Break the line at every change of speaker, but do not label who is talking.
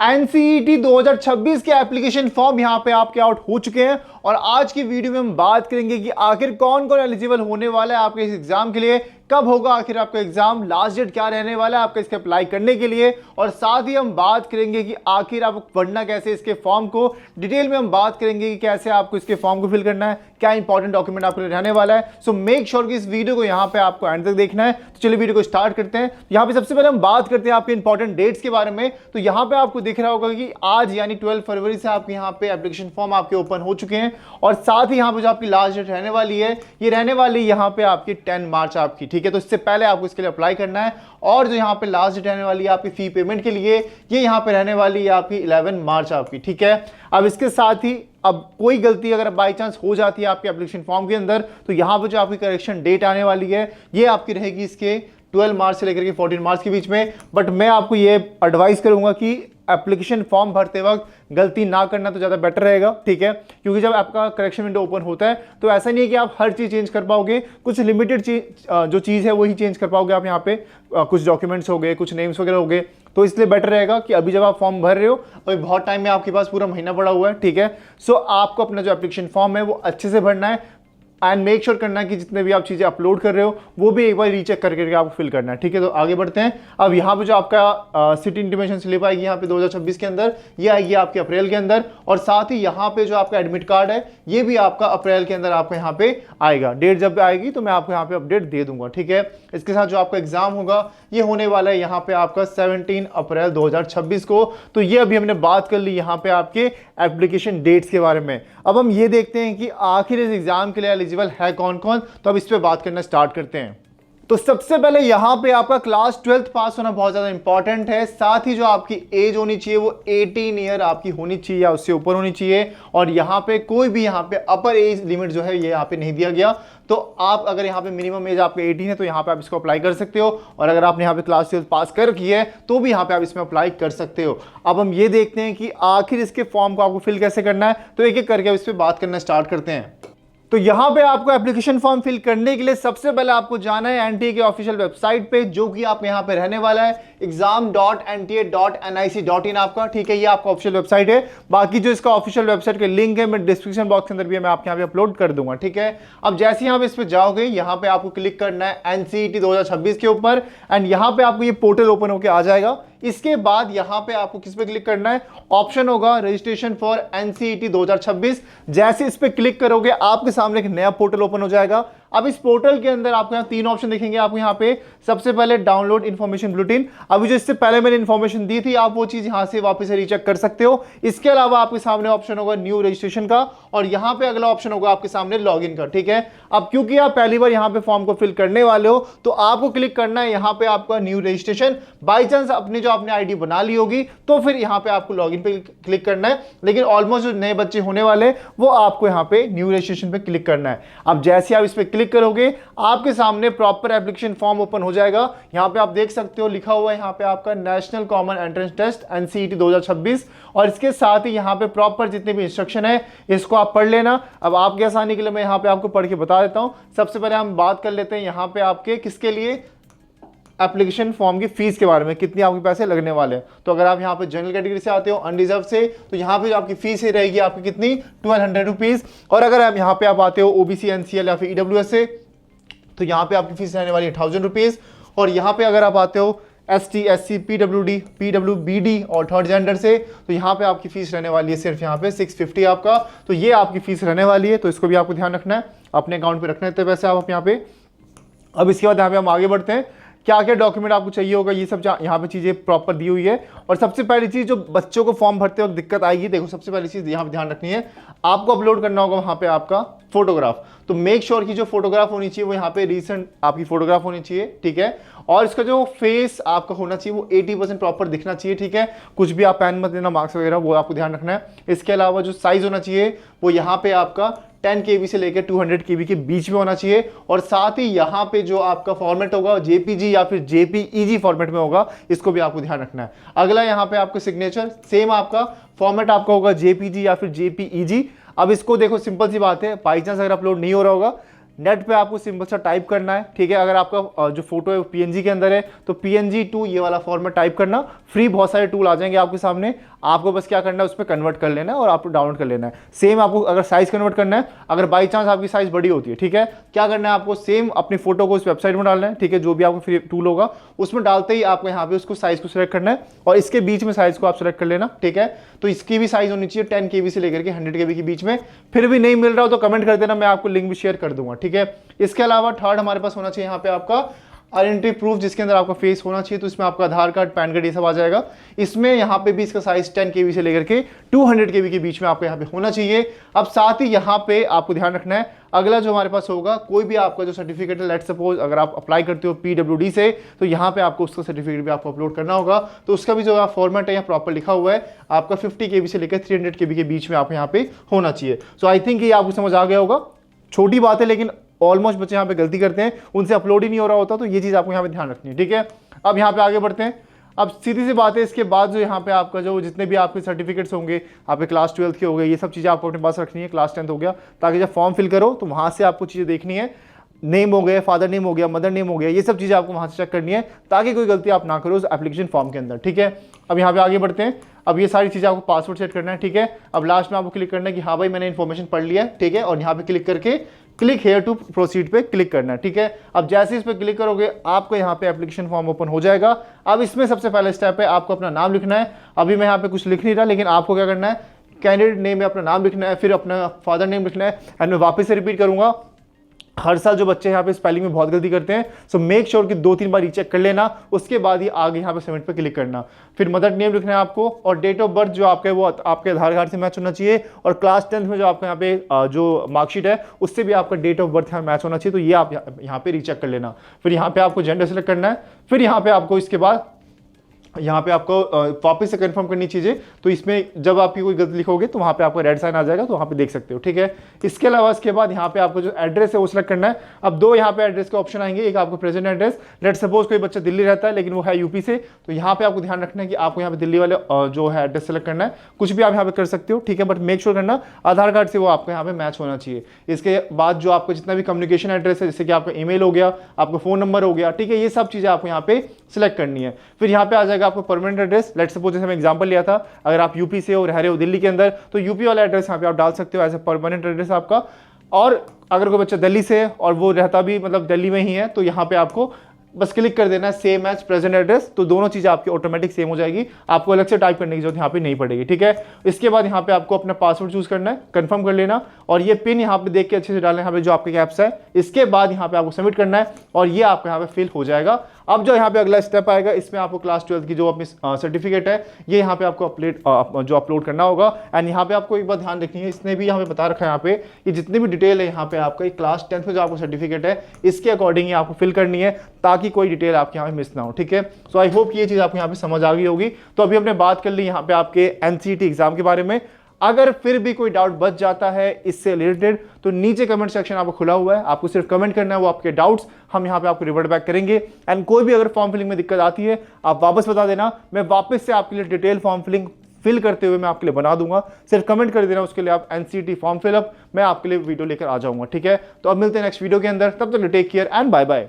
NCET 2026 के application form यहां पे आपके आउट हो चुके हैं और आज की वीडियो में हम बात करेंगे कि आखिर कौन कौन एलिजिबल होने वाला है आपके इस एग्जाम के लिए, कब होगा आखिर आपका एग्जाम, लास्ट डेट क्या रहने वाला है आपका इसके अप्लाई करने के लिए, और साथ ही हम बात करेंगे कि आखिर आपको पढ़ना कैसे इसके फॉर्म को। डिटेल में हम बात करेंगे कि कैसे आपको इसके फॉर्म को फिल करना है, क्या इंपॉर्टेंट डॉक्यूमेंट आपके लिए रहने वाला है। सो मेक श्योर कि इस वीडियो को यहाँ पे आपको एंड तक देखना है। तो चलिए वीडियो को स्टार्ट करते हैं। यहाँ पे सबसे पहले हम बात करते हैं आपके इंपॉर्टेंट डेट्स के बारे में। तो यहाँ पे आपको दिख रहा होगा कि आज यानी 12 फरवरी से आपके यहाँ पे एप्लीकेशन फॉर्म आपके ओपन हो चुके हैं और साथ ही यहाँ पे जो आपकी लास्ट डेट रहने वाली है ये रहने वाली यहाँ पे आपकी 10 मार्च आपकी, ठीक है। तो इससे पहले आपको इसके लिए अप्लाई करना है और जो यहाँ पे लास्ट डेट रहने वाली है आपकी फी पेमेंट के लिए ये यहाँ पे रहने वाली है आपकी 11 मार्च आपकी, ठीक है। अब इसके साथ ही अब कोई गलती अगर बाई चांस हो जाती है आपके एप्लीकेशन फॉर्म के अंदर तो यहाँ पे जो आपकी करेक्शन डेट आने वाली है ये आपकी रहेगी इसके 12 मार्च से लेकर के 14 मार्च के बीच में। बट मैं आपको ये एडवाइस करूंगा कि एप्लीकेशन फॉर्म भरते वक्त गलती ना करना तो ज़्यादा बेटर रहेगा, ठीक है। क्योंकि जब आपका करेक्शन विंडो ओपन होता है तो ऐसा नहीं है कि आप हर चीज़ चेंज कर पाओगे, कुछ लिमिटेड चीज जो चीज़ है वही चेंज कर पाओगे आप। यहाँ पे कुछ डॉक्यूमेंट्स हो गए, कुछ नेम्स वगैरह हो गए, तो इसलिए बेटर रहेगा कि अभी जब आप फॉर्म भर रहे हो अभी बहुत टाइम में आपके पास पूरा महीना पड़ा हुआ है, ठीक है। सो आपको अपना जो एप्लीकेशन फॉर्म है वो अच्छे से भरना है एंड मेक श्योर करना है कि जितने भी आप चीज़ें अपलोड कर रहे हो वो भी एक बार रीचेक करके आपको फिल करना है, ठीक है। तो आगे बढ़ते हैं। अब यहाँ पे जो आपका सिटी इंटीमेशन स्लिप आएगी यहाँ पे 2026 के अंदर, ये आएगी आपके अप्रैल के अंदर, और साथ ही यहाँ पे जो आपका एडमिट कार्ड है ये भी आपका अप्रैल के अंदर आपको यहाँ पे आएगा। डेट जब आएगी तो मैं आपको यहाँ पे अपडेट दे दूंगा, ठीक है। इसके साथ जो आपका एग्जाम होगा ये होने वाला है यहाँ पे आपका 17 अप्रैल 2026 को। तो ये अभी हमने बात कर ली यहाँ पे आपके एप्लीकेशन डेट्स के बारे में। अब हम ये देखते हैं कि आखिर इस एग्जाम के लिए एलिजिबल है कौन कौन, तो अब इस पे बात करना स्टार्ट करते हैं। तो सबसे पहले यहाँ पे आपका क्लास 12th पास होना बहुत ज़्यादा इंपॉर्टेंट है। साथ ही जो आपकी एज होनी चाहिए वो 18 ईयर आपकी होनी चाहिए या उससे ऊपर होनी चाहिए, और यहाँ पे कोई भी यहाँ पे अपर एज लिमिट जो है ये यहाँ पे नहीं दिया गया। तो आप अगर यहाँ पे मिनिमम एज आपके 18 है तो यहाँ पे आप इसको अप्लाई कर सकते हो, और अगर आपने यहाँ पे क्लास 12 पास कर रखी है तो भी यहाँ पे आप इसमें अप्लाई कर सकते हो। अब हम ये देखते हैं कि आखिर इसके फॉर्म को आपको फिल कैसे करना है, तो एक एक करके इस पर बात करना स्टार्ट करते हैं। तो यहाँ पे आपको एप्लीकेशन फॉर्म फिल करने के लिए सबसे पहले आपको जाना है एनटीए के ऑफिशियल वेबसाइट पे, जो कि आप यहाँ पे रहने वाला है exam.nta.nic.in आपका, ठीक है। ये आपका ऑफिशियल वेबसाइट है। बाकी जो इसका ऑफिशियल वेबसाइट के लिंक है मैं डिस्क्रिप्शन बॉक्स के अंदर भी मैं आपके यहाँ पे अपलोड कर दूंगा, ठीक है। अब जैसे यहाँ पे इस पे जाओगे यहाँ पे आपको क्लिक करना है एनसीईटी 2026 के ऊपर, एंड यहाँ पे आपको ये पोर्टल ओपन होकर आ जाएगा। इसके बाद यहाँ पे आपको किस पे क्लिक करना है, ऑप्शन होगा रजिस्ट्रेशन फॉर एनसीईटी 2026। जैसे इस पे क्लिक करोगे आपके सामने एक नया पोर्टल ओपन हो जाएगा। अब इस पोर्टल के अंदर आपको यहाँ 3 ऑप्शन दिखेंगे आपको यहाँ पे। सबसे पहले डाउनलोड इन्फॉर्मेशन बुलेटिन, अभी जो इससे पहले मैंने इन्फॉर्मेशन दी थी आप वो चीज यहाँ से वापस से रीचेक कर सकते हो। इसके अलावा आपके सामने ऑप्शन होगा न्यू रजिस्ट्रेशन का, और यहाँ पे अगला ऑप्शन होगा आपके सामने लॉगिन का, ठीक है। अब क्योंकि आप पहली बार यहाँ पे फॉर्म को फिल करने वाले हो तो आपको क्लिक करना है यहाँ पे आपका न्यू रजिस्ट्रेशन। बाई चांस अपनी जो आपने आईडी बना ली होगी तो फिर यहाँ पे आपको लॉगिन पे क्लिक करना है, लेकिन ऑलमोस्ट जो नए बच्चे होने वाले वो आपको यहाँ पे न्यू रजिस्ट्रेशन पे क्लिक करना है। अब जैसे आप इस पे क्लिक करोगे आपके सामने प्रॉपर एप्लीकेशन फॉर्म ओपन हो जाएगा। यहाँ पे आप देख सकते हो लिखा हुआ है यहाँ पे आपका national common entrance test NCET 2026, और इसके साथ ही यहाँ पे प्रॉपर जितने भी इंस्ट्रक्शन है इसको आप पढ़ लेना। अब आपके आसानी के लिए मैं यहाँ पे आपको पढ़ के बता देता हूँ। सबसे पहले हम बात कर लेते हैं यहाँ पे आपके किसके लिए, एप्लीकेशन फॉर्म की फीस के बारे में, कितने आपके पैसे लगने वाले हैं। तो अगर आप यहाँ पे जनरल कैटेगरी से आते हो अनरिजर्व से तो यहाँ पे जो आपकी फीस रहेगी आपकी कितनी 1200 रुपीज़, और अगर आप यहाँ पे आप आते हो ओबीसी एनसीएल या फिर ईडब्ल्यूएस से तो यहाँ पे आपकी फीस रहने वाली है 1000 रुपीज़, और यहाँ पे अगर आप आते हो एसटी एससी पीडब्ल्यूडी पीडब्ल्यूबीडी और थर्ड जेंडर से तो यहाँ पे आपकी फीस रहने वाली है सिर्फ यहाँ पे 650 आपका। तो ये आपकी फीस रहने वाली है, तो इसको भी आपको ध्यान रखना है, अपने अकाउंट पे रखने थे पैसे आप यहाँ पे। अब इसके बाद यहाँ पे हम आगे बढ़ते हैं, क्या क्या डॉक्यूमेंट आपको चाहिए होगा ये सब यहाँ पे चीज़ें प्रॉपर दी हुई है। और सबसे पहली चीज़ जो बच्चों को फॉर्म भरते वक्त दिक्कत आएगी, देखो सबसे पहली चीज़ यहाँ पे ध्यान रखनी है, आपको अपलोड करना होगा वहाँ पे आपका फोटोग्राफ। तो मेक श्योर की जो फोटोग्राफ होनी चाहिए वो यहाँ पे रीसेंट आपकी फोटोग्राफ होनी चाहिए, ठीक है। और इसका जो फेस आपका होना चाहिए वो 80% प्रॉपर दिखना चाहिए, ठीक है। कुछ भी आप पेन मत देना, मार्क्स वगैरह, वो आपको ध्यान रखना है। इसके अलावा जो साइज होना चाहिए वो यहाँ पे आपका 10 KB से लेकर 200 KB के बीच में होना चाहिए, और साथ ही यहाँ पे जो आपका फॉर्मेट होगा जेपीजी या फिर जेपीईजी फॉर्मेट में होगा, इसको भी आपको ध्यान रखना है। अगला यहाँ पे आपको सिग्नेचर, सेम आपका फॉर्मेट आपका होगा जेपीजी या फिर जेपीईजी। अब इसको देखो सिंपल सी बात है, बाई चांस अगर अपलोड नहीं हो रहा होगा नेट पे आपको सिंपल सा टाइप करना है, ठीक है। अगर आपका जो फोटो है पीएनजी के अंदर है तो PNG टू ये वाला फॉर्मेट टाइप करना, फ्री बहुत सारे टूल आ जाएंगे आपके सामने, आपको बस क्या करना है उसमें कन्वर्ट कर लेना है और आपको डाउनलोड कर लेना है। सेम आपको अगर साइज कन्वर्ट करना है, अगर बाई चांस आपकी साइज बड़ी होती है, ठीक है, क्या करना है आपको सेम अपनी फोटो को उस वेबसाइट में डालना है, ठीक है, जो भी आपको फ्री टूल होगा उसमें डालते ही आपको यहाँ पे उसको साइज को सिलेक्ट करना है और इसके बीच में साइज को आप सिलेक्ट कर लेना, ठीक है। तो इसकी भी साइज होनी चाहिए 10 KB से लेकर के 100 KB के बीच में। फिर भी नहीं मिल रहा हो तो कमेंट कर देना, मैं आपको लिंक भी शेयर कर दूंगा, ठीक है। इसके अलावा थर्ड हमारे पास होना चाहिए यहाँ पे आपका आइडेंटिटी प्रूफ, जिसके अंदर आपका फेस होना चाहिए। तो इसमें आपका आधार कार्ड, पैन कार्ड, ये सब आ जाएगा। इसमें यहाँ पे भी इसका साइज 10 KB से लेकर के 200 KB के बीच में आपको यहाँ पे होना चाहिए। अब साथ ही यहाँ पे आपको ध्यान रखना है, अगला जो हमारे पास होगा, कोई भी आपका जो सर्टिफिकेट है, लेट्स सपोज अगर आप अप्लाई करते हो PWD से, तो यहाँ पे आपको उसका सर्टिफिकेट भी आपको अपलोड करना होगा। तो उसका भी जो फॉर्मेट है यहाँ प्रॉपर लिखा हुआ है, आपका 50 KB से लेकर 300 KB के बीच में आपको यहाँ पे होना चाहिए। सो आई थिंक ये आपको समझ आ गया होगा। छोटी बात है लेकिन ऑलमोस्ट बच्चे यहाँ पे गलती करते हैं, उनसे अपलोड ही नहीं हो रहा होता, तो ये चीज़ आपको यहाँ पे ध्यान रखनी है, ठीक है। अब यहाँ पे आगे बढ़ते हैं। अब सीधी सी बात है, इसके बाद जो यहाँ पे आपका जो जितने भी आपके सर्टिफिकेट्स होंगे, आपके क्लास 12 के हो गए, ये सब चीज़ें आपको अपने पास रखनी है, क्लास 10 हो गया, ताकि जब फॉर्म फिल करो तो वहाँ से आपको चीज़ें देखनी है, नेम हो गया, फादर नेम हो गया, मदर नेम हो गया, ये सब चीज़ें आपको वहाँ से चेक करनी है, ताकि कोई गलती आप ना करो उस एप्लीकेशन फॉर्म के अंदर, ठीक है। अब यहाँ पे आगे बढ़ते हैं। अब ये सारी चीज़ें आपको पासवर्ड सेट करना है, ठीक है। अब लास्ट में आपको क्लिक करना है कि हाँ भाई मैंने इन्फॉर्मेशन पढ़ लिया है, ठीक है, और यहाँ पे क्लिक करके क्लिक हेयर टू प्रोसीड पे क्लिक करना है, ठीक है। अब जैसे इस पे क्लिक करोगे आपको यहाँ पे एप्लीकेशन फॉर्म ओपन हो जाएगा। अब इसमें सबसे पहले स्टेप है, आपको अपना नाम लिखना है। अभी मैं यहाँ पे कुछ लिख नहीं रहा, लेकिन आपको क्या करना है, कैंडिडेट नेम में अपना नाम लिखना है, फिर अपना फादर नेम लिखना है। एंड मैं वापस से रिपीट करूंगा, हर साल जो बच्चे यहाँ पे स्पेलिंग में बहुत गलती करते हैं, सो मेक श्योर कि 2-3 बार रीचेक कर लेना, उसके बाद ही आगे यहाँ पे सबमिट पे क्लिक करना। फिर मदर नेम लिखना है आपको, और डेट ऑफ बर्थ जो आपका है वो आपके आधार कार्ड से मैच होना चाहिए, और क्लास 10th में जो आपका यहाँ पे जो मार्कशीट है उससे भी आपका डेट ऑफ बर्थ यहाँ मैच होना चाहिए। तो ये आप यहाँ पे रीचेक कर लेना। फिर यहाँ पे आपको जेंडर सेलेक्ट करना है। फिर यहाँ पे आपको इसके बाद यहाँ पे आपको वापस से कंफर्म करनी चीज़ें, तो इसमें जब आपकी कोई गलती लिखोगे तो वहाँ पे आपको रेड साइन आ जाएगा, तो वहाँ पे देख सकते हो, ठीक है। इसके अलावा इसके बाद यहाँ पे आपको जो एड्रेस है वो सिलेक्ट करना है। अब दो यहाँ पे एड्रेस के ऑप्शन आएंगे, एक आपको प्रेजेंट एड्रेस, लेट सपोज कोई बच्चा दिल्ली रहता है लेकिन वो है यूपी से, तो यहाँ पे आपको ध्यान रखना है कि आपको यहाँ पे दिल्ली वाले जो है एड्रेस सेलेक्ट करना है। कुछ भी आप यहाँ पे कर सकते हो, ठीक है, बट मेक श्योर करना आधार कार्ड से वो आपको यहाँ पे मैच होना चाहिए। इसके बाद जो आपका जितना भी कम्युनिकेशन एड्रेस है, जैसे कि आपका ईमेल हो गया, आपका फोन नंबर हो गया, ठीक है, ये सब चीज़ें आपको यहाँ पे सिलेक्ट करनी है। फिर यहाँ पे आ जाएगा आपको परमानेंट एड्रेस। लेट्स सपोज जैसे मैं एग्जांपल लिया था, अगर आप यूपी से हो, रह रहे हो दिल्ली के अंदर, तो यूपी वाला एड्रेस यहाँ पे आप डाल सकते हो एज ए परमानेंट एड्रेस आपका। और अगर कोई बच्चा दिल्ली से है और वो रहता भी मतलब दिल्ली में ही है, तो यहाँ पे आपको बस क्लिक कर देना है सेम एज प्रेजेंट एड्रेस, तो दोनों चीज़ें आपकी ऑटोमेटिक सेम हो जाएगी, आपको अलग से टाइप करने की जरूरत यहाँ पे नहीं पड़ेगी, ठीक है। इसके बाद यहाँ पे आपको अपना पासवर्ड चूज करना है, कंफर्म कर लेना, और ये पिन यहाँ पे देख के अच्छे से डालना है, यहाँ पे जो आपके कैप्स है। इसके बाद यहाँ पे आपको सबमिट करना है और ये आपको यहाँ पे फिल हो जाएगा। अब जो यहाँ पे अगला स्टेप आएगा, इसमें आपको क्लास 12 की जो अपनी सर्टिफिकेट है ये यहाँ पे आपको अपलोड करना होगा। एंड यहाँ पे आपको एक बात ध्यान रखनी है, इसने भी यहाँ पे बता रखा है यहाँ पे कि जितनी भी डिटेल है यहाँ पे आपका क्लास 10th में जो आपको सर्टिफिकेट है इसके अकॉर्डिंग ही आपको फिल करनी है, ताकि कोई डिटेल आपके यहाँ पे मिस ना हो, ठीक है। सो आई होप ये चीज़ आपको यहाँ पे समझ आ गई होगी। तो अभी हमने बात कर ली यहाँ पे आपके NCET एग्जाम के बारे में। अगर फिर भी कोई डाउट बच जाता है इससे रिलेटेड, तो नीचे कमेंट सेक्शन आपको खुला हुआ है, आपको सिर्फ कमेंट करना है, वो आपके डाउट्स हम यहाँ पे आपको रिवर्ट बैक करेंगे। एंड कोई भी अगर फॉर्म फिलिंग में दिक्कत आती है आप वापस बता देना, मैं वापस से आपके लिए डिटेल फॉर्म फिलिंग फिल करते हुए मैं आपके लिए बना दूंगा। सिर्फ कमेंट कर देना, उसके लिए आप NCET फॉर्म फिलअप मैं आपके लिए वीडियो लेकर आ जाऊंगा, ठीक है। तो अब मिलते हैं नेक्स्ट वीडियो के अंदर, तब तक take care and bye bye.